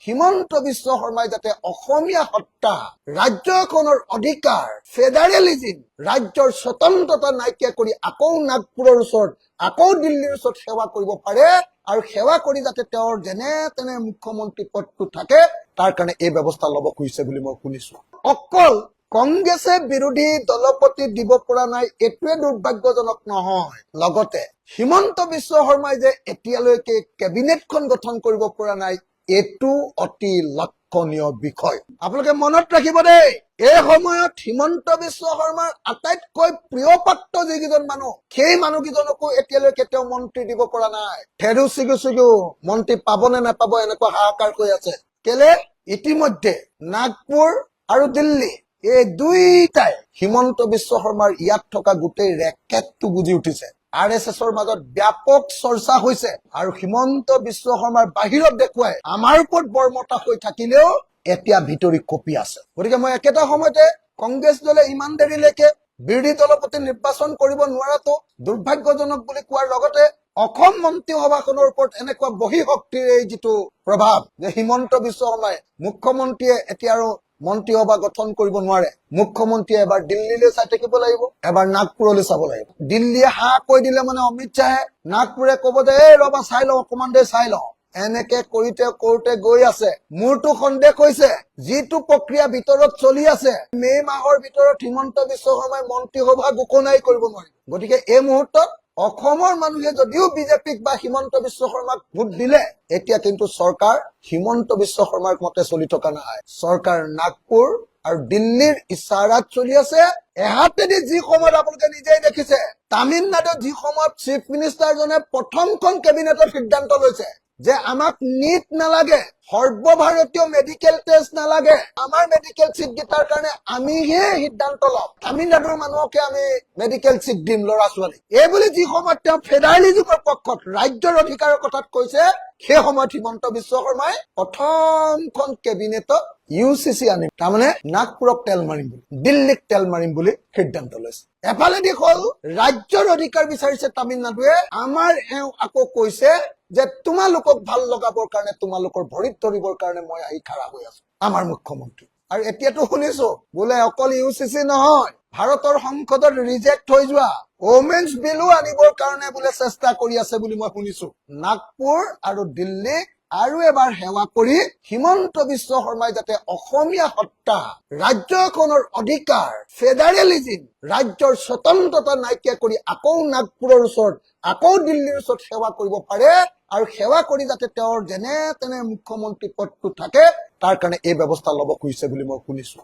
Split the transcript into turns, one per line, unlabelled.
হিমন্ত বিশ্ব শৰ্মাই যাতে অসমীয়া সত্তা, ৰাজ্যখনৰ অধিকাৰ, ফেডাৰেলিজিম, ৰাজ্যৰ স্বতন্ত্ৰতা নাইকিয়া কৰি আকৌ নাগপুৰৰ ওচৰত, আকৌ দিল্লীৰ ওচৰত সেৱা কৰিব পাৰে আৰু সেৱা কৰি যাতে তেওঁৰ যেনে তেনে মুখ্যমন্ত্ৰী পদটো থাকে, তাৰ কাৰণে এই ব্যৱস্থা ল'ব খুজিছে বুলি মই শুনিছো। অকল কংগ্ৰেছে বিৰোধী দলপতি দিব পৰা নাই, এইটোৱে দুৰ্ভাগ্যজনক নহয়। লগতে হিমন্ত বিশ্ব শৰ্মাই যে এতিয়ালৈকে কেবিনেটখন গঠন কৰিব পৰা নাই, এইটো অতি লক্ষণীয় বিষয়। আপোনালোকে মনত ৰাখিব দেই, এই সময়ত হিমন্ত বিশ্ব শৰ্মাৰ আটাইতকৈ প্ৰিয় পাত্ৰ যিকেইজন মানুহ, সেই মানুহকেইজনকো এতিয়ালৈকে তেওঁ মন্ত্ৰী দিব পৰা নাই। থেৰু চিগু মন্ত্ৰী পাব নে নাপাব এনেকুৱা হাহাকাৰ হৈ আছে। কেলে? ইতিমধ্যে নাগপুৰ আৰু দিল্লী এই দুইটাই হিমন্ত বিশ্ব শৰ্মাৰ ইয়াত থকা গোটেই ৰেকেটটো বুজি উঠিছে। RSSৰ মাজত ব্যাপক চৰ্চা হৈছে আৰু হিমন্ত বিশ্ব শৰ্মাৰ বাহিৰত দেখুৱাই আমাৰ ওপৰত বৰমতা হৈ থাকিলেও এতিয়া ভিতৰি কপি আছে। গতিকে মই একেটা সময়তে কংগ্ৰেছ দলে ইমান দেৰিলৈকে বিৰোধী দলপতি নিৰ্বাচন কৰিব নোৱাৰাটো দুৰ্ভাগ্যজনক বুলি কোৱাৰ লগতে অসম মন্ত্ৰীসভাখনৰ ওপৰত এনেকুৱা বহি শক্তিৰ এই যিটো প্ৰভাৱ যে হিমন্ত বিশ্ব শৰ্মাই মুখ্যমন্ত্ৰীয়ে এতিয়া আৰু মন্ত্ৰীসভা গঠন কৰিব নোৱাৰে। মুখ্যমন্ত্ৰীয়ে এবাৰ দিল্লীলৈ চাই থাকিব লাগিব, এবাৰ নাগপুৰলৈ চাব লাগিব। দিল্লীয়ে হাঁ কৈ দিলে মানে অমিত শ্বাহে, নাগপুৰে কব যে এই ৰবা চাই লওঁ, অকমান দেৰি চাই লওঁ। এনেকে কৰোতে গৈ আছে। মোৰতো সন্দেহ হৈছে, যিটো প্ৰক্ৰিয়া ভিতৰত চলি আছে, মে মাহৰ ভিতৰত হিমন্ত বিশ্ব শৰ্মাই মন্ত্ৰীসভা ঘোষণাই কৰিব নোৱাৰিব। গতিকে এই মুহূৰ্তত অসমৰ মানুহে যদিও বিজেপিক বা হিমন্ত বিশ্ব শৰ্মাক ভোট দিলে, এতিয়া কিন্তু চৰকাৰ হিমন্ত বিশ্ব শৰ্মাৰ মতে চলি থকা নাই। চৰকাৰ নাগপুৰ আৰু দিল্লীৰ ইছাৰাত চলি আছে। এহাতেদি যি সময়ত আপোনালোকে নিজেই দেখিছে, তামিলনাডুত যি সময়ত চিফ মিনিষ্টাৰজনে প্ৰথমখন কেবিনেটৰ সিদ্ধান্ত লৈছে যে আমাক নিট নালাগে, সৰ্বভাৰতীয় মেডিকেল টেষ্ট নালাগে, আমাৰ মেডিকেল চিট গীটাৰ কাৰণে আমিহে সিদ্ধান্ত লম, তামিলনাডুৰ মানুহকে আমি মেডিকেল চিট দিম ল'ৰা ছোৱালী, এই বুলি যি সময়ত তেওঁ ফেডাৰেলিজিমৰ পক্ষত ৰাজ্যৰ অধিকাৰৰ কথাত কৈছে, সেই সময়ত হিমন্ত বিশ্ব শৰ্মাই প্ৰথমখন কেবিনেটত UCC আনিম, তাৰমানে নাগপুৰক তেল মাৰিম বুলি, দিল্লীক তেল মাৰিম বুলি সিদ্ধান্ত লৈছে। এফালেদি হল ৰাজ্যৰ অধিকাৰ বিচাৰিছে তামিলনাডুৱে, আমাৰ এওঁ আকৌ কৈছে যে তোমালোকক ভাল লগাবৰ কাৰণে, তোমালোকৰ ভৰিত ধৰিবৰ কাৰণে মই আহি খাৰা হৈ আছো, আমাৰ মুখ্যমন্ত্ৰী। আৰু এতিয়াতো শুনিছো বোলে অকল UCC নহয়, ভাৰতৰ সংসদত ৰিজেক্ট হৈ যোৱা ওমেন্স বিলো আনিবৰ কাৰণে বোলে চেষ্টা কৰি আছে বুলি মই শুনিছো। নাগপুৰ আৰু দিল্লীক আৰু এবাৰ সেৱা কৰি হিমন্ত বিশ্ব শৰ্মাই যাতে অসমীয়া সত্তা, ৰাজ্যখনৰ অধিকাৰ, ফেডাৰেলিজিম, ৰাজ্যৰ স্বতন্ত্ৰতা নাইকিয়া কৰি আকৌ নাগপুৰৰ ওচৰত, আকৌ দিল্লীৰ ওচৰত সেৱা কৰিব পাৰে আৰু সেৱা কৰি যাতে তেওঁৰ যেনে তেনে মুখ্যমন্ত্ৰী পদটো থাকে, তাৰ কাৰণে এই ব্যৱস্থা ল'ব খুজিছে বুলি মই শুনিছো।